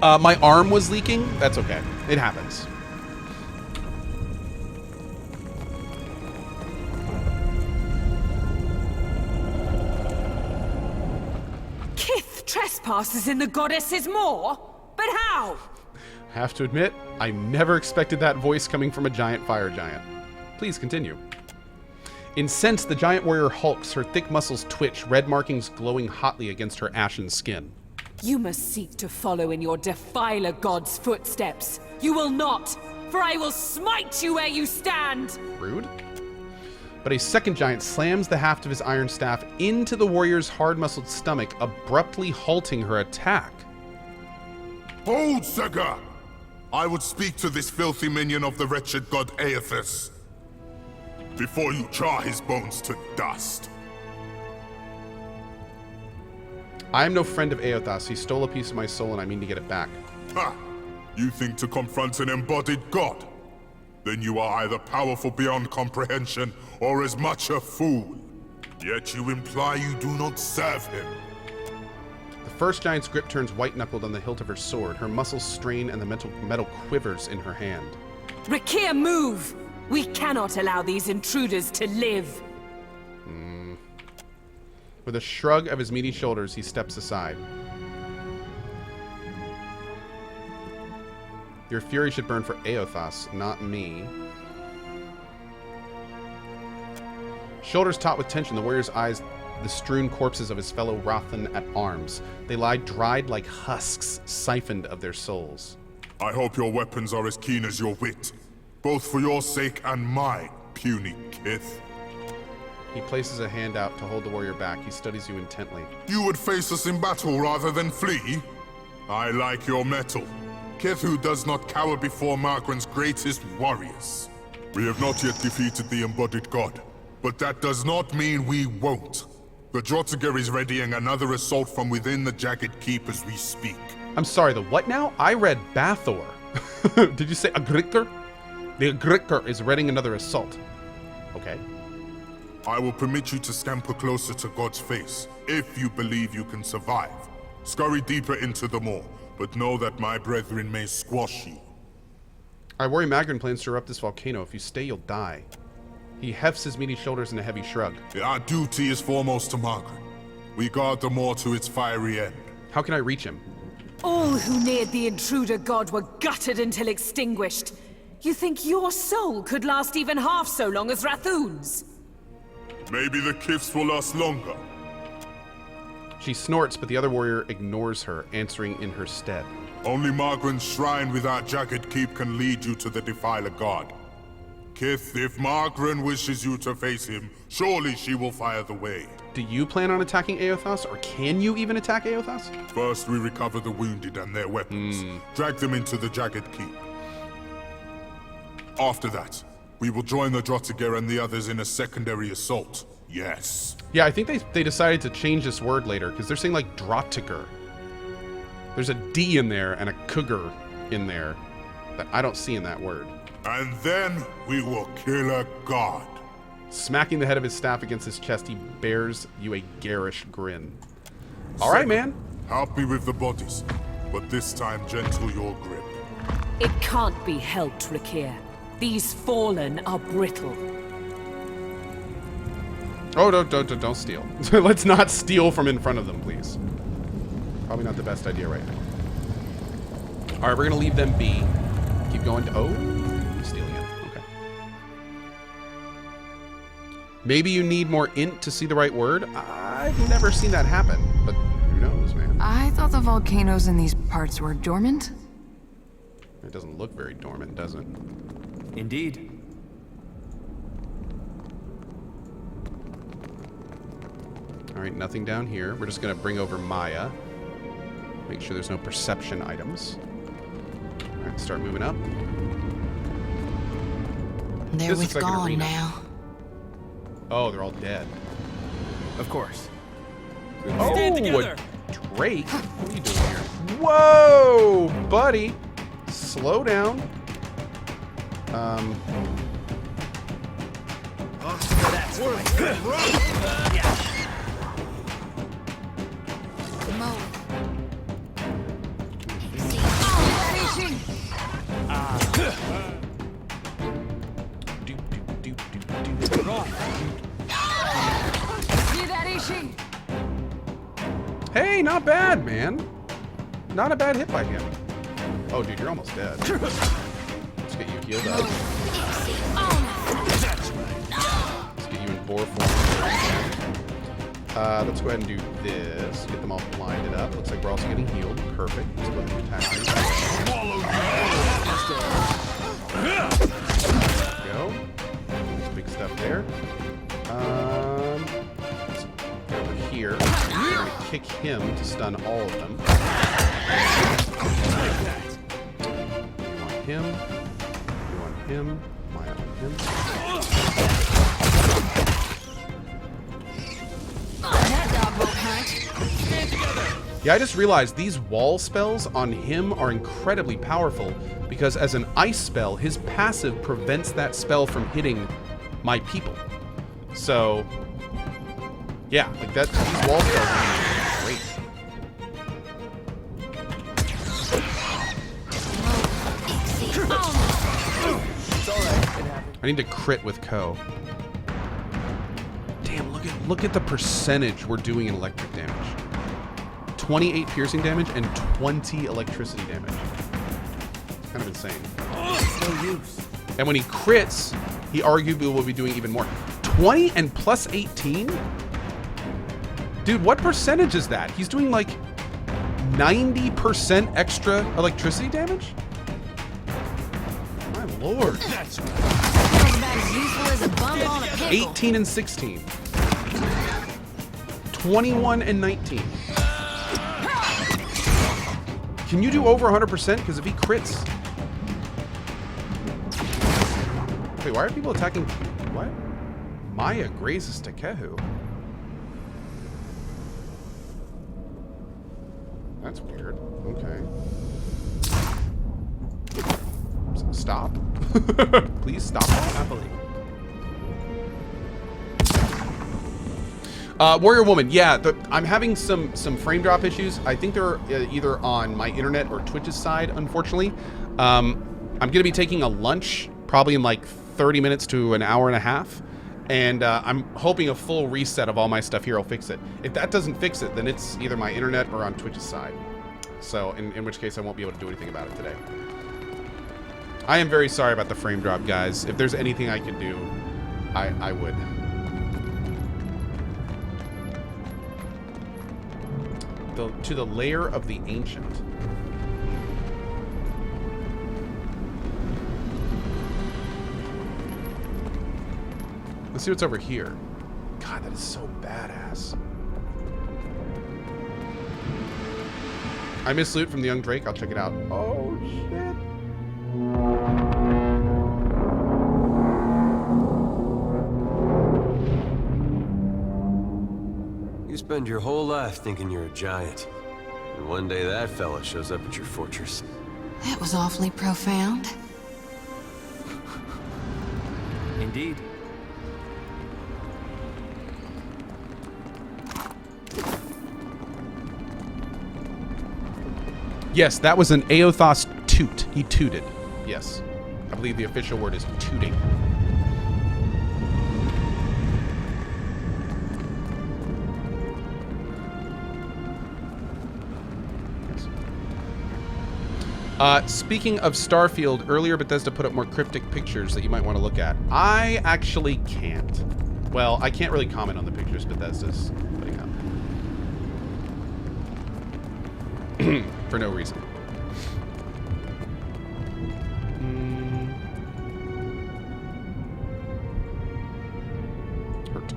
My arm was leaking. That's okay. It happens. Kith trespasses in the goddess's maw? But how? Have to admit, I never expected that voice coming from a giant fire giant. Please continue. Incensed, the giant warrior hulks, her thick muscles twitch, red markings glowing hotly against her ashen skin. You must seek to follow in your defiler god's footsteps. You will not, for I will smite you where you stand. Rude. But a second giant slams the haft of his iron staff into the warrior's hard-muscled stomach, abruptly halting her attack. Hold, Sega! I would speak to this filthy minion of the wretched god Aethys before you char his bones to dust. I am no friend of Aethys. He stole a piece of my soul and I mean to get it back. Ha! You think to confront an embodied god? Then you are either powerful beyond comprehension or as much a fool. Yet you imply you do not serve him. The first giant's grip turns white-knuckled on the hilt of her sword. Her muscles strain and the metal quivers in her hand. Rakir, move! We cannot allow these intruders to live. With a shrug of his meaty shoulders, he steps aside. Your fury should burn for Aethys, not me. Shoulders taut with tension, the warrior's eyes the strewn corpses of his fellow Rothan at arms. They lie dried like husks, siphoned of their souls. I hope your weapons are as keen as your wit, both for your sake and mine, puny Kith. He places a hand out to hold the warrior back. He studies you intently. You would face us in battle rather than flee? I like your mettle. Kith who does not cower before Margren's greatest warriors. We have not yet defeated the embodied god, but that does not mean we won't. The Drotiger is readying another assault from within the Jagged Keep as we speak. I'm sorry, the what now? I read Bathor. Did you say Agrikkar? The Agrikkar is readying another assault. Okay. I will permit you to scamper closer to God's face, if you believe you can survive. Scurry deeper into the maw, but know that my brethren may squash you. I worry Magrin plans to erupt this volcano. If you stay, you'll die. He hefts his meaty shoulders in a heavy shrug. Our duty is foremost to Margren. We guard the maw to its fiery end. How can I reach him? All who neared the intruder god were gutted until extinguished. You think your soul could last even half so long as Rathoon's? Maybe the Kiths will last longer. She snorts, but the other warrior ignores her, answering in her stead. Only Margren's shrine with our Jagged Keep can lead you to the Defiler God. Kith, if Margren wishes you to face him, surely she will fire the way. Do you plan on attacking Aethys, or can you even attack Aethys? First, we recover the wounded and their weapons. Drag them into the Jagged Keep. After that, we will join the Drotiger and the others in a secondary assault. Yes. Yeah, I think they decided to change this word later, because they're saying like Drotiger. There's a D in there and a cougar in there that I don't see in that word. And then we will kill a god. Smacking the head of his staff against his chest, he bears you a garish grin. All right, man. Help me with the bodies, but this time gentle your grip. It can't be helped, Rakir. These fallen are brittle. Oh, don't steal. Let's not steal from in front of them, please. Probably not the best idea right now. All right, we're gonna leave them be. Keep going to, oh, stealing it, okay. Maybe you need more int to see the right word. I've never seen that happen, but who knows, man. I thought the volcanoes in these parts were dormant. It doesn't look very dormant, does it? Indeed. All right, nothing down here. We're just gonna bring over Maya. Make sure there's no perception items. All right, start moving up. They're This with looks like an gone arena. now. Oh, they're all dead. Of course. Oh, Stand together. a Drake? What are you doing here? Whoa, buddy. Slow down. That's right. Mo. Okay, not bad, man. Not a bad hit by him. Oh, dude, you're almost dead. Let's get you healed up. Let's get you in boar form. Let's go ahead and do this. Get them all blinded up. Looks like we're also getting healed. Perfect. Let's go ahead and attack these. There we go. There's big stuff there. Let's go over here. We're going to kick him to stun all of them. You want him. You want him. Maya on him. Yeah, I just realized these wall spells on him are incredibly powerful because as an ice spell, his passive prevents that spell from hitting my people. So, yeah, like that. These wall spells are great. I need to crit with Cohh. Damn, look at the percentage we're doing in electric damage. 28 piercing damage and 20 electricity damage. It's kind of insane. No use. And when he crits, he arguably will be doing even more. 20 and plus 18? Dude, what percentage is that? He's doing like 90% extra electricity damage? My lord. That's right. As useful as a bum on a pickle. 18 and 16. 21 and 19. Can you do over 100%? Because if he crits... Wait, why are people attacking... What? Maya grazes to Cohh. That's weird. Okay. Stop. Please stop that. Happily. Warrior Woman, yeah, I'm having some frame drop issues. I think they're either on my internet or Twitch's side, unfortunately. I'm going to be taking a lunch, probably in like 30 minutes to an hour and a half. And I'm hoping a full reset of all my stuff here will fix it. If that doesn't fix it, then it's either my internet or on Twitch's side. So, in which case I won't be able to do anything about it today. I am very sorry about the frame drop, guys. If there's anything I could do, I would. To the lair of the ancient. Let's see what's over here. God, that is so badass. I missed loot from the young Drake. I'll check it out. Oh, shit. You spend your whole life thinking you're a giant. And one day that fella shows up at your fortress. That was awfully profound. Indeed. Yes, that was an Aothos toot. He tooted. Yes. I believe the official word is tooting. Speaking of Starfield, earlier Bethesda put up more cryptic pictures that you might want to look at. I actually can't. Well, I can't really comment on the pictures Bethesda's putting up. For no reason. Hurt.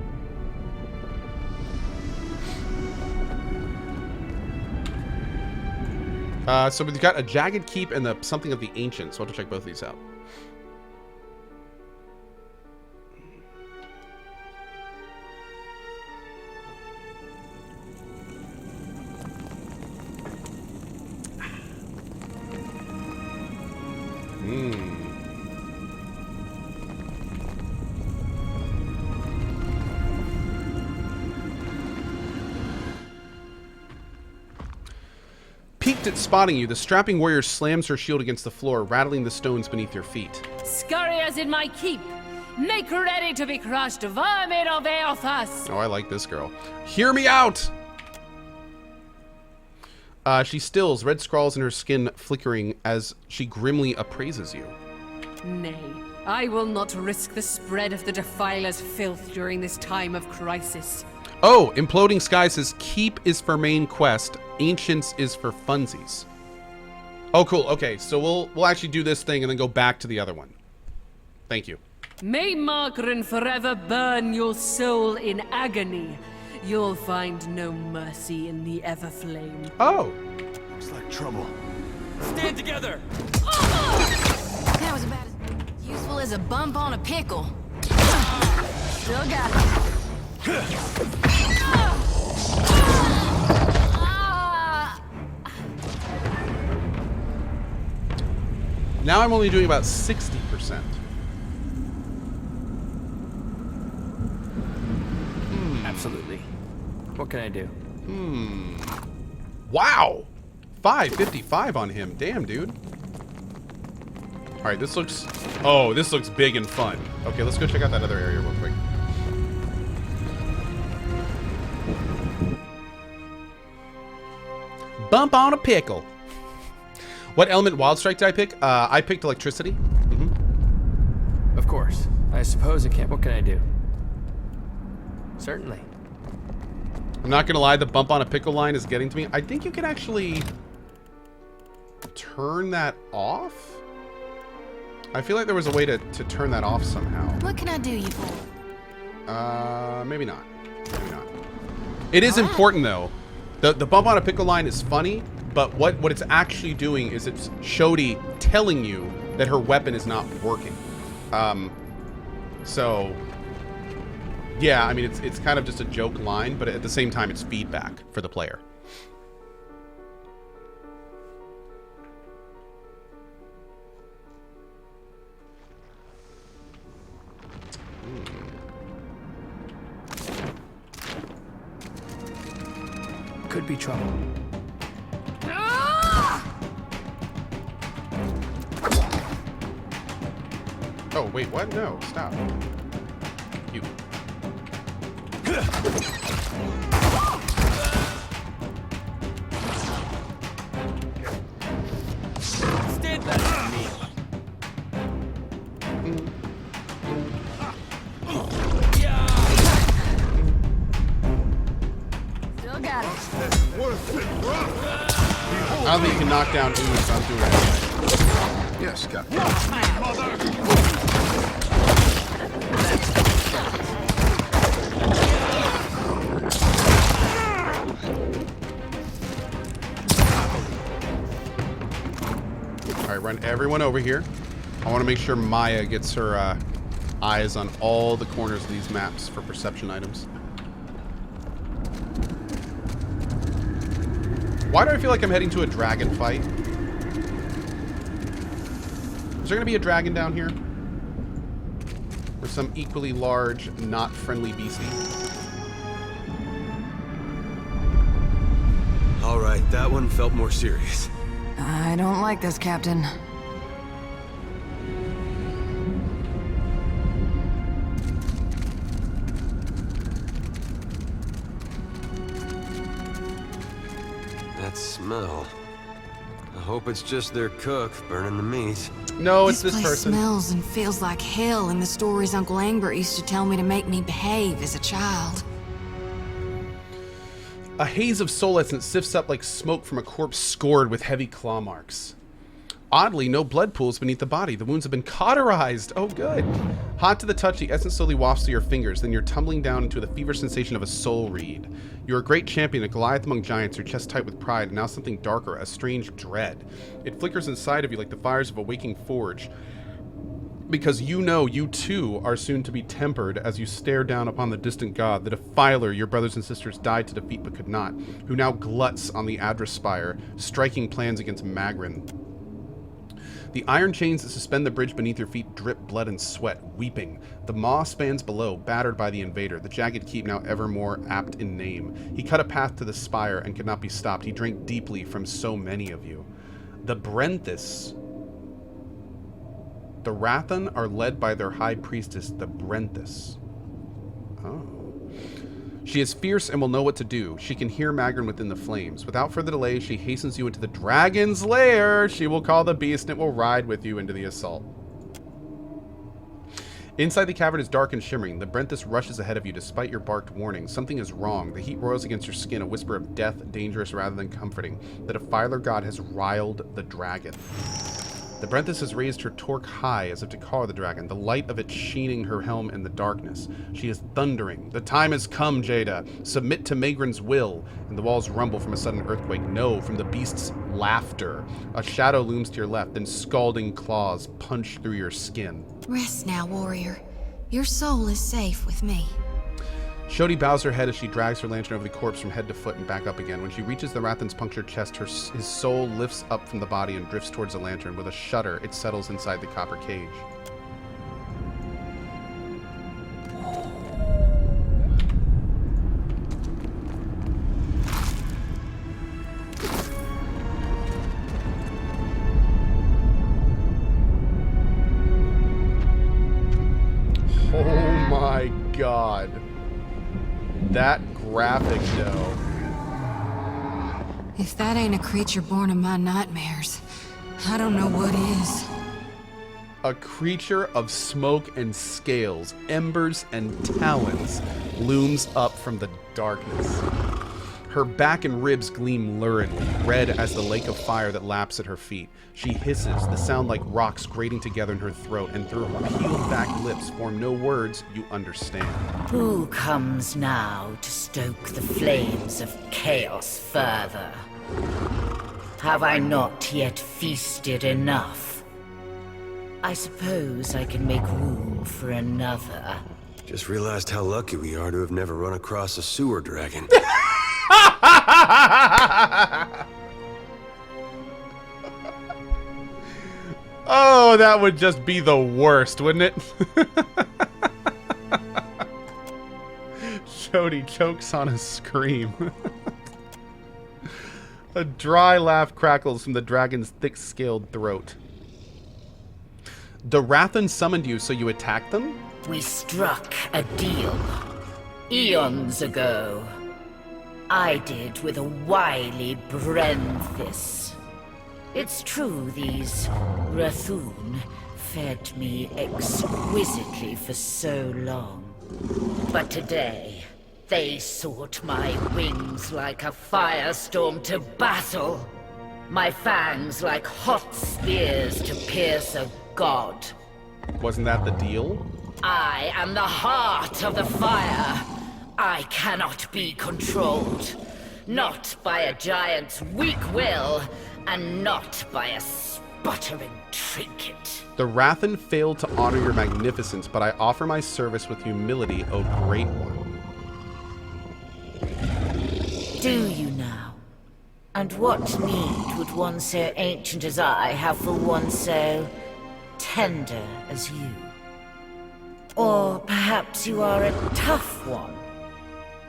So we've got a Jagged Keep and the something of the Ancient, so I'll have to check both of these out. Peeked at spotting you, the strapping warrior slams her shield against the floor, rattling the stones beneath your feet. Scurriers in my keep. Make ready to be crushed, vermin of Aothas. Oh, I like this girl. Hear me out! She stills, red scrawls in her skin flickering as she grimly appraises you. Nay, I will not risk the spread of the Defiler's filth during this time of crisis. Oh, Imploding Sky says keep is for main quest, Ancients is for funsies. Oh, cool. Okay, so we'll actually do this thing and then go back to the other one. Thank you. May Margarin forever burn your soul in agony. You'll find no mercy in the Everflame. Oh. Looks like trouble. Stand together! That was about as useful as a bump on a pickle. Still got it. Now I'm only doing about 60%. Absolutely. What can I do? Wow. 555 on him. Damn, dude. All right, this looks... Oh, this looks big and fun. Okay, let's go check out that other area real quick. Bump on a pickle. What element wild strike did I pick? I picked electricity. Of course. I suppose it can't. What can I do? Certainly. I'm not gonna lie, the bump on a pickle line is getting to me. I think you can actually turn that off. I feel like there was a way to turn that off somehow. What can I do you for? Maybe not. Maybe not. It is important though. The bump on a pickle line is funny, but what it's actually doing is it's Shodi telling you that her weapon is not working. So yeah, I mean it's kind of just a joke line, but at the same time it's feedback for the player. Could be trouble. Oh, wait, what? No, stop. You. Stand back from me. Still got it. I don't think you can knock down ooze, so I'm doing it anyway. Yes, Captain. Alright, run everyone over here. I want to make sure Maya gets her eyes on all the corners of these maps for perception items. Why do I feel like I'm heading to a dragon fight? Is there going to be a dragon down here? Or some equally large, not friendly beastie? All right, that one felt more serious. I don't like this, Captain. That smell. I hope it's just their cook burning the meat. No, it's this place person. smells and feels like hell in the stories Uncle Angbert used to tell me to make me behave as a child. A haze of soul essence sifts up like smoke from a corpse scored with heavy claw marks. Oddly, no blood pools beneath the body. The wounds have been cauterized. Oh, good. Hot to the touch, the essence slowly wafts through your fingers. Then you're tumbling down into the fever sensation of a soul reed. You're a great champion, a Goliath among giants, your chest tight with pride, and now something darker, a strange dread. It flickers inside of you like the fires of a waking forge. Because you know you too are soon to be tempered as you stare down upon the distant god, the defiler your brothers and sisters died to defeat but could not, who now gluts on the Adra Spire, striking plans against Magrin. The iron chains that suspend the bridge beneath your feet drip blood and sweat, weeping. The maw spans below, battered by the invader, the jagged keep now ever more apt in name. He cut a path to the spire and could not be stopped. He drank deeply from so many of you. The Brenthis. The Rathan are led by their high priestess, the Brenthis. Oh. She is fierce and will know what to do. She can hear Magrin within the flames. Without further delay, she hastens you into the dragon's lair. She will call the beast and it will ride with you into the assault. Inside the cavern is dark and shimmering. The Brenthis rushes ahead of you despite your barked warning. Something is wrong. The heat roils against your skin, a whisper of death, dangerous rather than comforting. The Defiler god has riled the dragon. The Brenthis has raised her torque high as if to call the dragon, the light of it sheening her helm in the darkness. She is thundering. The time has come, Jada. Submit to Magrin's will. And the walls rumble from a sudden earthquake. No, from the beast's laughter. A shadow looms to your left, then scalding claws punch through your skin. Rest now, warrior. Your soul is safe with me. Shodi bows her head as she drags her lantern over the corpse from head to foot and back up again. When she reaches the Rathan's punctured chest, his soul lifts up from the body and drifts towards the lantern. With a shudder, it settles inside the copper cage. Oh my god. That graphic, though. If that ain't a creature born of my nightmares, I don't know what is. A creature of smoke and scales, embers and talons, looms up from the darkness. Her back and ribs gleam luridly, red as the lake of fire that laps at her feet. She hisses, the sound like rocks grating together in her throat, and through her peeled-back lips form no words you understand. Who comes now to stoke the flames of chaos further? Have I not yet feasted enough? I suppose I can make room for another. Just realized how lucky we are to have never run across a sewer dragon. Oh, that would just be the worst, wouldn't it? Shodi chokes on a scream. A dry laugh crackles from the dragon's thick-scaled throat. The Rathan summoned you, so you attacked them? We struck a deal. Eons ago. I did with a wily Brenthis. It's true these Rathun fed me exquisitely for so long. But today, they sought my wings like a firestorm to battle. My fangs like hot spears to pierce a god. Wasn't that the deal? I am the heart of the fire. I cannot be controlled. Not by a giant's weak will, and not by a sputtering trinket. The Rathan failed to honor your magnificence, but I offer my service with humility, O Great One. Do you now? And what need would one so ancient as I have for one so tender as you? Or perhaps you are a tough one?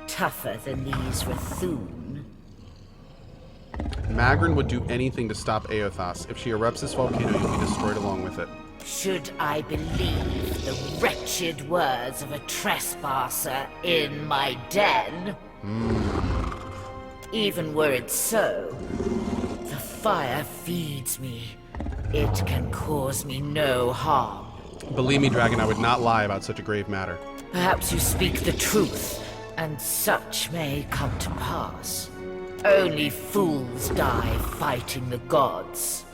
Tougher than these Rathun? Magrin would do anything to stop Eothas. If she erupts this volcano, you'll be destroyed along with it. Should I believe the wretched words of a trespasser in my den? Even were it so, the fire feeds me. It can cause me no harm. Believe me, Dragon, I would not lie about such a grave matter. Perhaps you speak the truth, and such may come to pass. Only fools die fighting the gods.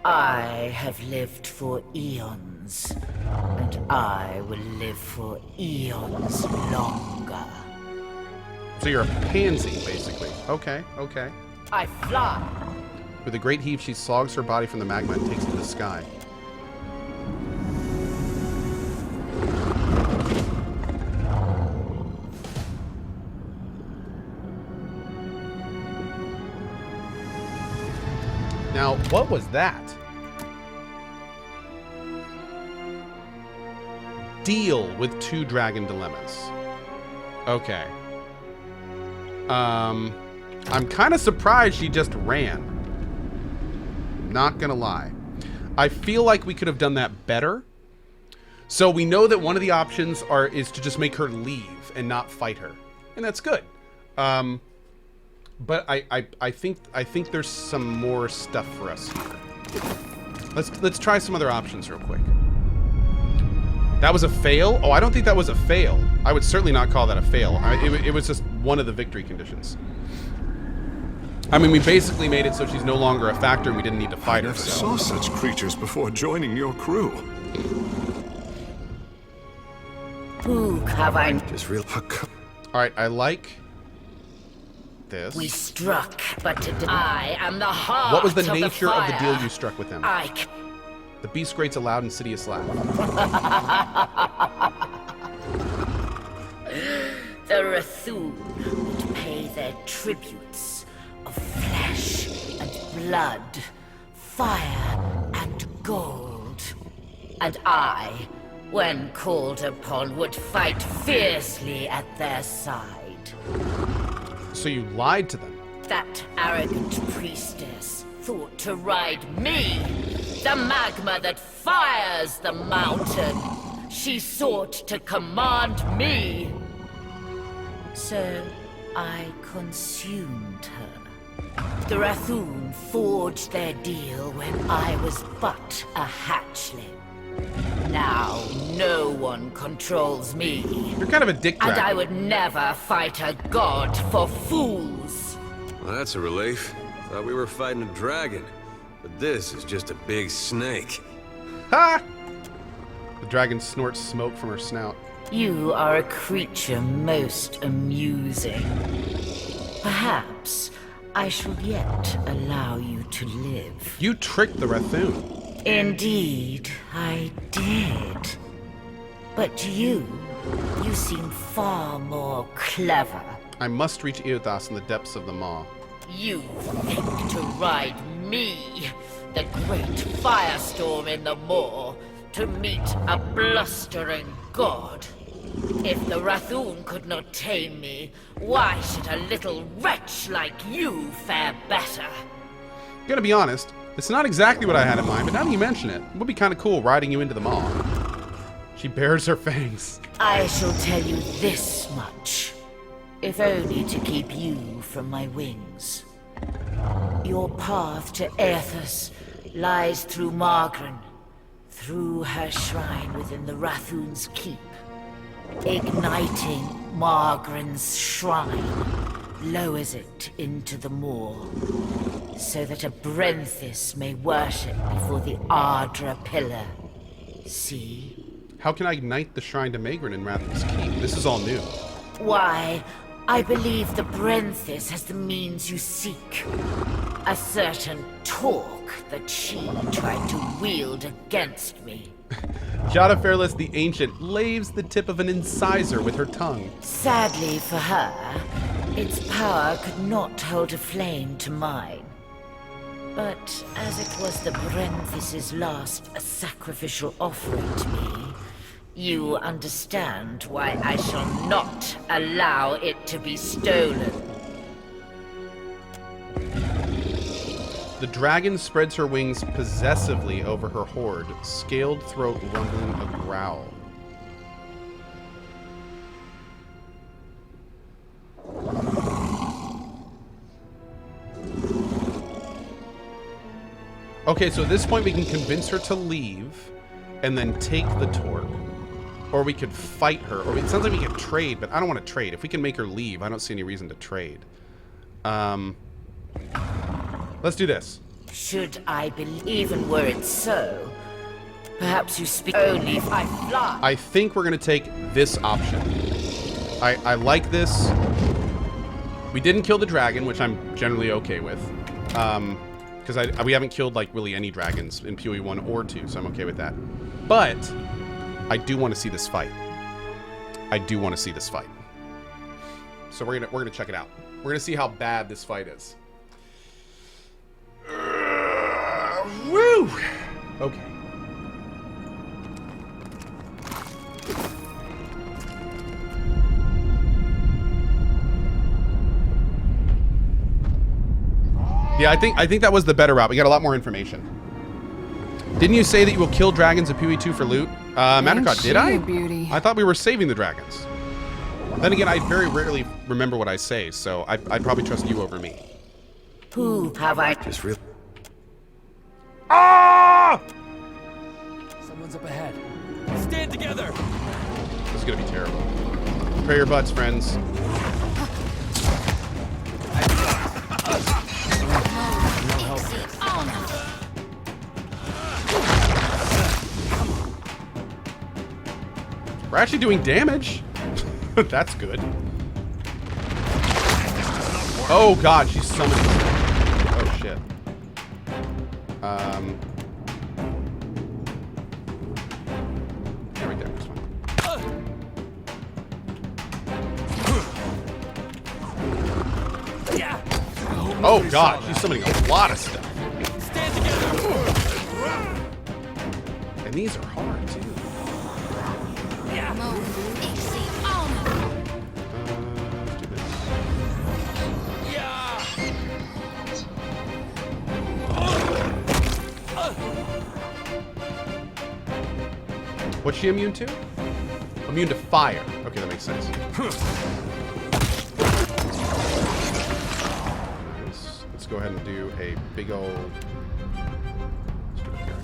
I have lived for eons, and I will live for eons longer. So you're a pansy, basically. Okay, okay. I fly. With a great heave, she slogs her body from the magma and takes to the sky. Now, what was that? Deal with 2 dragon dilemmas. Okay. I'm kind of surprised she just ran. Not gonna lie. I feel like we could have done that better. So we know that one of the options is to just make her leave and not fight her. and that's good. But I think there's some more stuff for us here. Let's try some other options real quick. That was a fail? Oh, I don't think that was a fail. I would certainly not call that a fail. It was just one of the victory conditions. I mean, we basically made it so she's no longer a factor and we didn't need to fight her. I never saw such creatures before joining your crew. Who have I? Just real. Alright, I like this. We struck, but I am the heart. What was the of nature of the fire. deal you struck with him? I. The beast grates a loud, insidious laugh. The Rathoon would pay their tributes of flesh and blood, fire and gold. And I, when called upon, would fight fiercely at their side. So you lied to them? That arrogant priestess thought to ride me, the magma that fires the mountain. She sought to command me. So I consumed her. The Rathoon forged their deal when I was but a hatchling. Now no one controls me. You're kind of a dick dragon. And I would never fight a god for fools. Well, that's a relief. Thought we were fighting a dragon. But this is just a big snake. Ha! The dragon snorts smoke from her snout. You are a creature most amusing. Perhaps I shall yet allow you to live. You tricked the Rathoon. Indeed, I did. But you seem far more clever. I must reach Eothas in the depths of the maw. You think to ride me, the great firestorm in the moor, to meet a blustering god. If the Rathoon could not tame me, why should a little wretch like you fare better? Gonna be honest, it's not exactly what I had in mind, but now that you mention it, it would be kind of cool riding you into the maw. She bares her fangs. I shall tell you this much, if only to keep you from my wings. Your path to Aethys lies through Margren, through her shrine within the Rathoon's keep. Igniting Margren's shrine lowers it into the moor, so that a Brenthis may worship before the Ardra pillar. See? How can I ignite the shrine to Magrin in Ratham's keep? This is all new. Why, I believe the Brenthis has the means you seek. A certain torque that she tried to wield against me. Jada Fairless the Ancient laves the tip of an incisor with her tongue. Sadly for her, its power could not hold a flame to mine. But as it was the Brenthis' last sacrificial offering to me, you understand why I shall not allow it to be stolen. The dragon spreads her wings possessively over her horde, scaled throat rumbling a growl. Okay, so at this point we can convince her to leave and then take the torque. Or we could fight her. Or it sounds like we could trade, but I don't want to trade. If we can make her leave, I don't see any reason to trade. Let's do this. Should I believe, even were it so, perhaps you speak only if I fly. I think we're going to take this option. I like this. We didn't kill the dragon, which I'm generally okay with. Because we haven't killed, like, really any dragons in PoE 1 or 2, so I'm okay with that. But I do want to see this fight. I do want to see this fight. So we're gonna check it out. We're gonna see how bad this fight is. Woo! Okay. Yeah, I think that was the better route. We got a lot more information. Didn't you say that you will kill dragons in PoE 2 for loot? Mandrakot, did I? Beauty. I thought we were saving the dragons. Then again, I very rarely remember what I say, so I'd probably trust you over me. Who have I... Just real. Ah! Someone's up ahead. Stand together! This is gonna be terrible. Prepare your butts, friends. We're actually doing damage. That's good. Oh god, she's summoning. Oh shit. Yeah, right there. This one. Oh god, she's summoning a lot of stuff. Stand together! And these are hard too. Let's do this. What's she immune to? Immune to fire. Okay, that makes sense. Nice. Let's go ahead and do a big old... Let's do it here.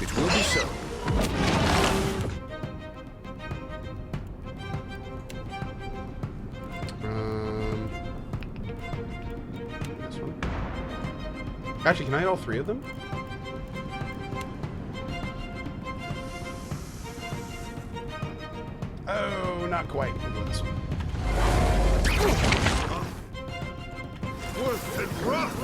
It will be so. This one. Actually, can I hit all three of them? Oh, not quite. We'll go this one. Worth and rough.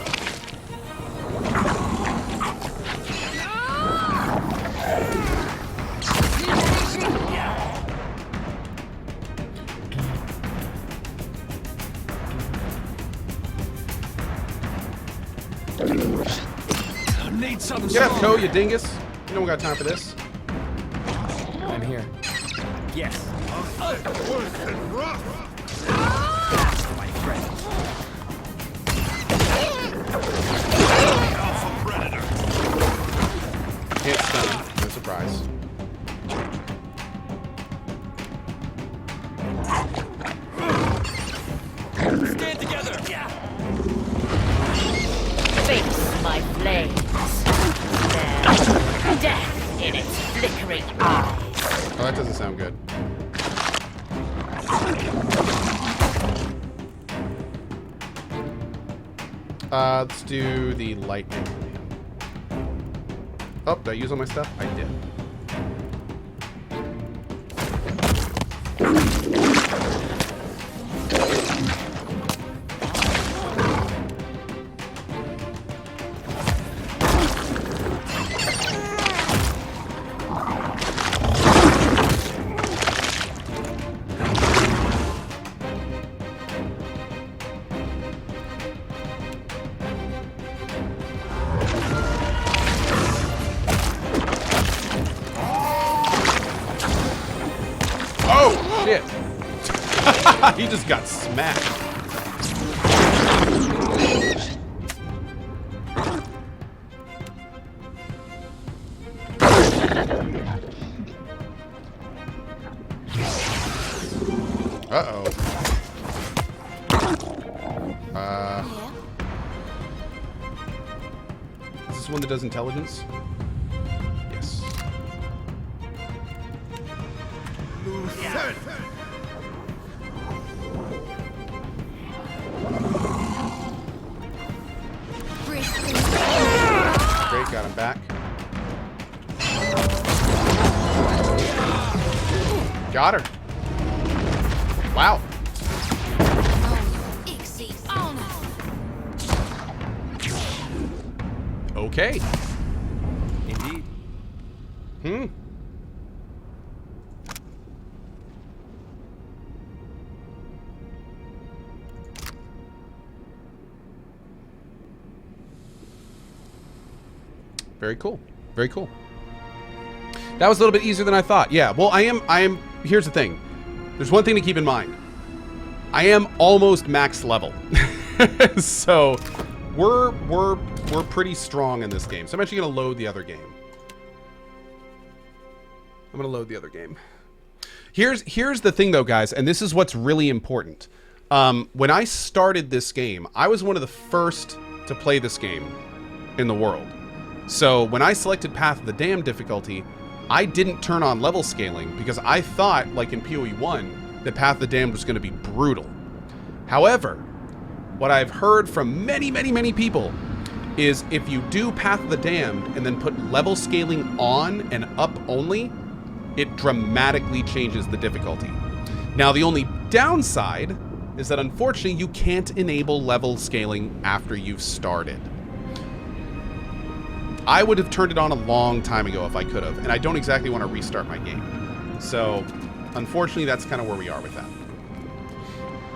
Need something Get up, strong. Cohh, you dingus. You don't got time for this. I'm here. Yes. Worth and rough. My friend. Alpha predator. Can't stun him. No surprise. Stand together! Face my flames. There. Death in its flickering eyes. Oh, that doesn't sound good. Let's do the lightning. Oh, did I use all my stuff? I did. Oh, shit. He just got smashed. Uh-oh. Is this one that does intelligence? Yes. Great, got him back. Got her. Wow. Okay. Indeed. Hmm. Very cool. Very cool. That was a little bit easier than I thought. Yeah, well, I am, here's the thing. There's one thing to keep in mind. I am almost max level. So, we're pretty strong in this game. So I'm actually going to load the other game. Here's the thing, though, guys, and this is what's really important. When I started this game, I was one of the first to play this game in the world. So when I selected Path of the Damned difficulty, I didn't turn on level scaling because I thought, like in PoE 1, that Path of the Damned was going to be brutal. However, what I've heard from many, many, many people is if you do Path of the Damned and then put level scaling on and up only, it dramatically changes the difficulty. Now, the only downside is that unfortunately you can't enable level scaling after you've started. I would have turned it on a long time ago if I could have, and I don't exactly want to restart my game. So, unfortunately, that's kind of where we are with that.